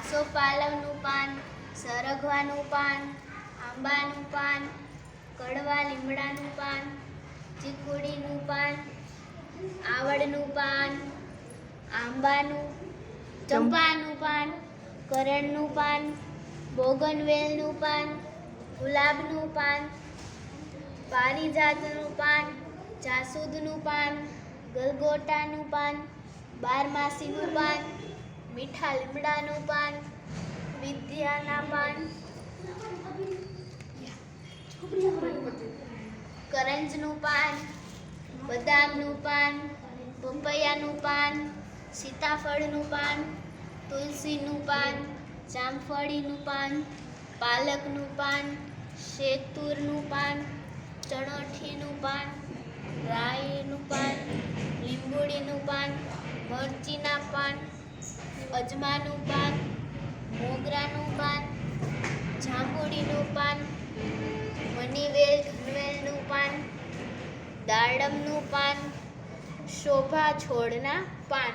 આસોપાલવનું પાન, સરગવાનું પાન, આંબાનું પાન, કડવા લીમડાનું પાન, ચીકુડીનું પાન, આવડનું પાન, આંબાનું ચંપાનું પાન, કરણનું પાન, બોગનવેલનું પાન, ગુલાબનું પાન, પારિજાતનું પાન, જાસૂદનું પાન, ગલગોટાનું પાન, બારમાસીનું પાન, મીઠા લીમડાનું પાન, વિદ્યાના પાન, કરંજનું પાન, બદામનું પાન, પપૈયાનું પાન, સીતાફળનું પાન, તુલસીનું પાન, જામફળીનું પાન, પાલકનું પાન, શેતુરનું પાન, ચણોઠીનું પાન, રાઈનું પાન, લીંબુડીનું પાન, મરચીના પાન, અજમાનું પાન, મોગરાનું પાન, જાંબુડીનું પાન, મનીવેલ ઘનવેલનું પાન, દાડમનું પાન, શોભા છોડના પાન.